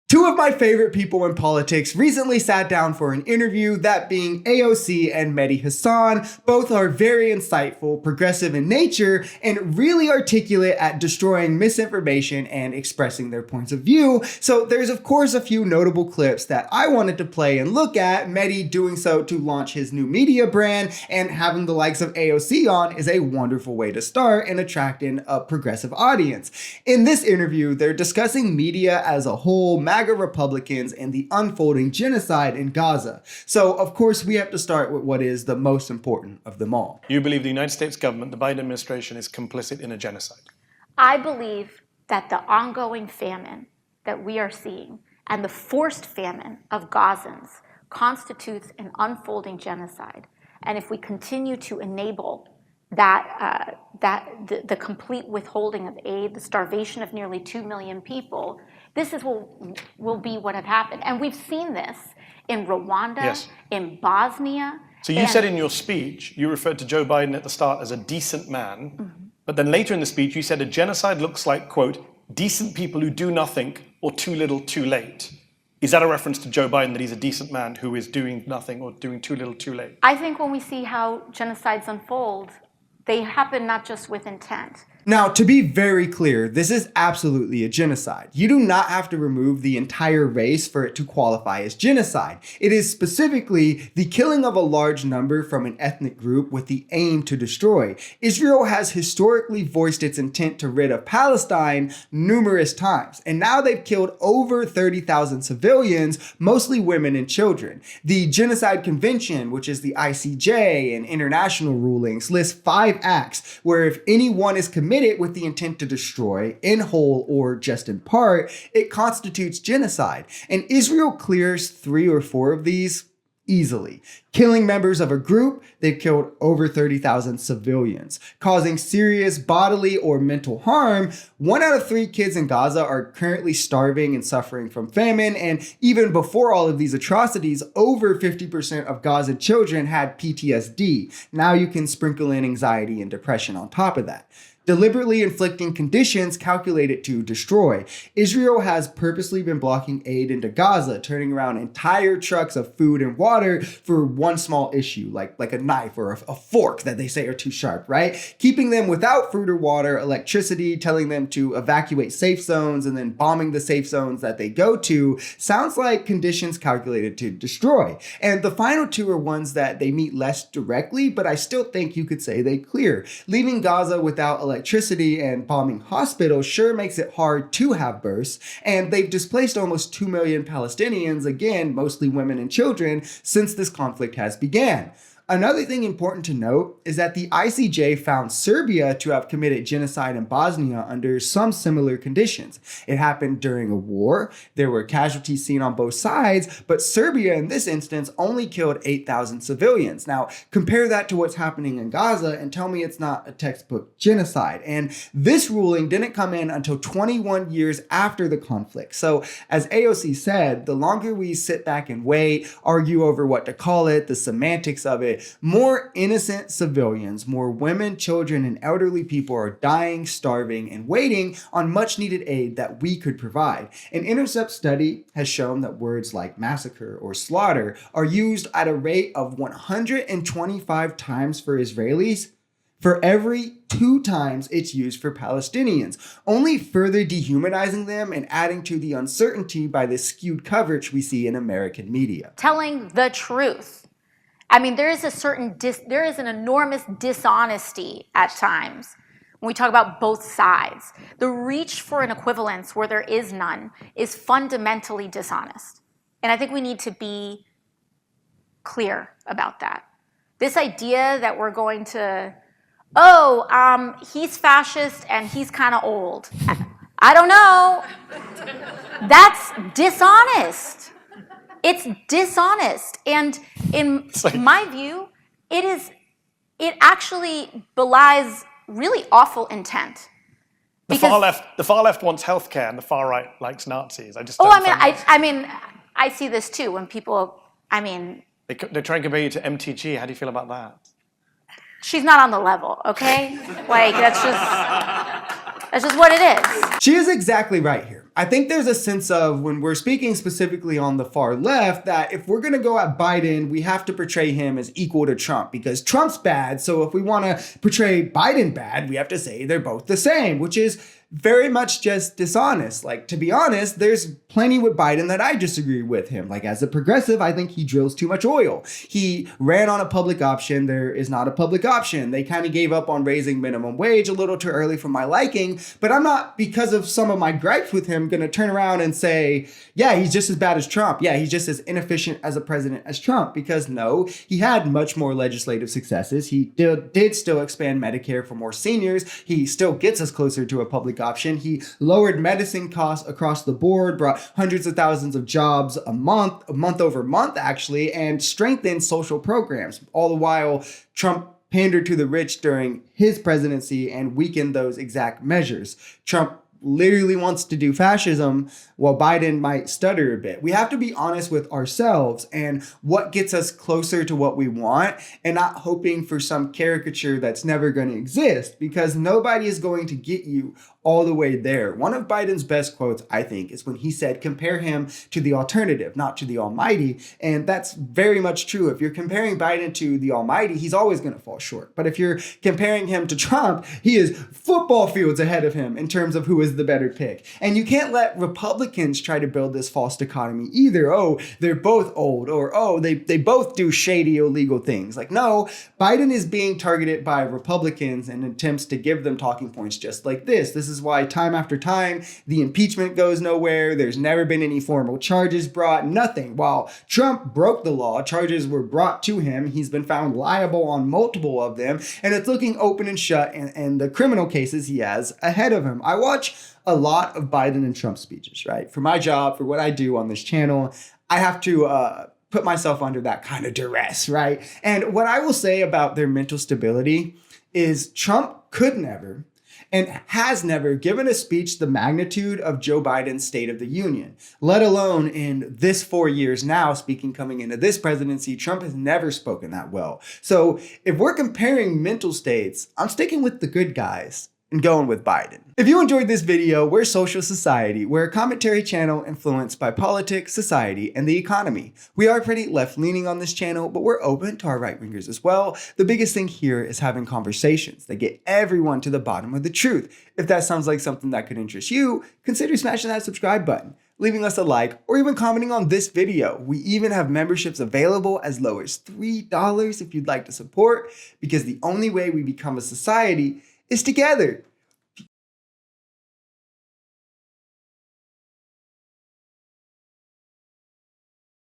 Two of my favorite people in politics recently sat down for an interview, that being AOC and Medhi Hasan. Both are very insightful, progressive in nature, and really articulate at destroying misinformation and expressing their points of view. So there's of course a few notable clips that I wanted to play and look at. Medhi doing so to launch his new media brand, and having the likes of AOC on is a wonderful way to start and attract in a progressive audience. In this interview, they're discussing media as a whole, MAGA Republicans, and the unfolding genocide in Gaza. So, of course, we have to start with what is the most important of them all. You believe the United States government, the Biden administration, is complicit in a genocide? I believe that the ongoing famine that we are seeing and the forced famine of Gazans constitutes an unfolding genocide. And if we continue to enable the complete withholding of aid, the starvation of nearly 2 million people, this will be what have happened. And we've seen this in Rwanda, yes, in Bosnia. So you said in your speech, you referred to Joe Biden at the start as a decent man, but then later in the speech you said a genocide looks like, quote, decent people who do nothing or too little too late. Is that a reference to Joe Biden, that he's a decent man who is doing nothing or doing too little too late? I think when we see how genocides unfold, they happen not just with intent. Now, to be very clear, this is absolutely a genocide. You do not have to remove the entire race for it to qualify as genocide. It is specifically the killing of a large number from an ethnic group with the aim to destroy. Israel has historically voiced its intent to rid of Palestine numerous times, and now they've killed over 30,000 civilians, mostly women and children. The Genocide Convention, which is the ICJ and international rulings, lists 5 acts where if anyone is committed with the intent to destroy, in whole or just in part, it constitutes genocide. And Israel clears 3 or 4 of these easily. Killing members of a group, they've killed over 30,000 civilians. Causing serious bodily or mental harm, 1 out of 3 kids in Gaza are currently starving and suffering from famine. And even before all of these atrocities, over 50% of Gazan children had PTSD. Now you can sprinkle in anxiety and depression on top of that. Deliberately inflicting conditions calculated to destroy. Israel has purposely been blocking aid into Gaza, turning around entire trucks of food and water for one small issue, like a knife or a fork that they say are too sharp, right? Keeping them without food or water, electricity, telling them to evacuate safe zones, and then bombing the safe zones that they go to sounds like conditions calculated to destroy. And the final 2 are ones that they meet less directly, but I still think you could say they clear. Leaving Gaza without electricity and bombing hospitals sure makes it hard to have births, and they've displaced almost 2 million Palestinians, again, mostly women and children, since this conflict has began. Another thing important to note is that the ICJ found Serbia to have committed genocide in Bosnia under some similar conditions. It happened during a war, there were casualties seen on both sides, but Serbia in this instance only killed 8,000 civilians. Now, compare that to what's happening in Gaza and tell me it's not a textbook genocide. And this ruling didn't come in until 21 years after the conflict. So, as AOC said, the longer we sit back and wait, argue over what to call it, the semantics of it, more innocent civilians, more women, children, and elderly people are dying, starving, and waiting on much needed aid that we could provide. An Intercept study has shown that words like massacre or slaughter are used at a rate of 125 times for Israelis for every 2 times it's used for Palestinians, only further dehumanizing them and adding to the uncertainty by the skewed coverage we see in American media. Telling the truth. I mean, there is an enormous dishonesty at times when we talk about both sides. The reach for an equivalence where there is none is fundamentally dishonest. And I think we need to be clear about that. This idea that we're going to, he's fascist and he's kind of old. I don't know. That's dishonest. It's dishonest, and in my view, it actually belies really awful intent. The far left wants healthcare, and the far right likes Nazis. I just I see this too when people. They try and compare you to MTG. How do you feel about that? She's not on the level, okay? Like that's just. That's just what it is. She is exactly right here. I think there's a sense of, when we're speaking specifically on the far left, that if we're going to go at Biden, we have to portray him as equal to Trump because Trump's bad. So if we want to portray Biden bad, we have to say they're both the same, which is very much just dishonest. Like, to be honest, there's plenty with Biden that I disagree with him. Like, as a progressive, I think he drills too much oil. He ran on a public option. There is not a public option. They kind of gave up on raising minimum wage a little too early for my liking, but I'm not, because of some of my gripes with him, going to turn around and say, yeah, he's just as bad as Trump. Yeah, he's just as inefficient as a president as Trump, because no, he had much more legislative successes. He did still expand Medicare for more seniors. He still gets us closer to a public option. He lowered medicine costs across the board, brought hundreds of thousands of jobs a month over month, actually, and strengthened social programs. All the while, Trump pandered to the rich during his presidency and weakened those exact measures. Trump literally wants to do fascism while Biden might stutter a bit. We have to be honest with ourselves and what gets us closer to what we want, and not hoping for some caricature that's never going to exist, because nobody is going to get you all the way there. One of Biden's best quotes, I think, is when he said, compare him to the alternative, not to the almighty. And that's very much true. If you're comparing Biden to the almighty, he's always going to fall short. But if you're comparing him to Trump, he is football fields ahead of him in terms of who is the better pick. And you can't let Republicans try to build this false dichotomy either. Oh, they're both old, or oh, they both do shady, illegal things. Like, no, Biden is being targeted by Republicans in attempts to give them talking points just like this. This is why time after time, the impeachment goes nowhere. There's never been any formal charges brought, nothing. While Trump broke the law, charges were brought to him. He's been found liable on multiple of them, and it's looking open and shut and the criminal cases he has ahead of him. I watch a lot of Biden and Trump speeches, right? For my job, for what I do on this channel, I have to put myself under that kind of duress, right? And what I will say about their mental stability is Trump could never and has never given a speech the magnitude of Joe Biden's State of the Union, let alone in this 4 years now, speaking coming into this presidency. Trump has never spoken that well. So if we're comparing mental states, I'm sticking with the good guys and going with Biden. If you enjoyed this video, we're Social Society. We're a commentary channel influenced by politics, society, and the economy. We are pretty left-leaning on this channel, but we're open to our right-wingers as well. The biggest thing here is having conversations that get everyone to the bottom of the truth. If that sounds like something that could interest you, consider smashing that subscribe button, leaving us a like, or even commenting on this video. We even have memberships available as low as $3 if you'd like to support, because the only way we become a society is together.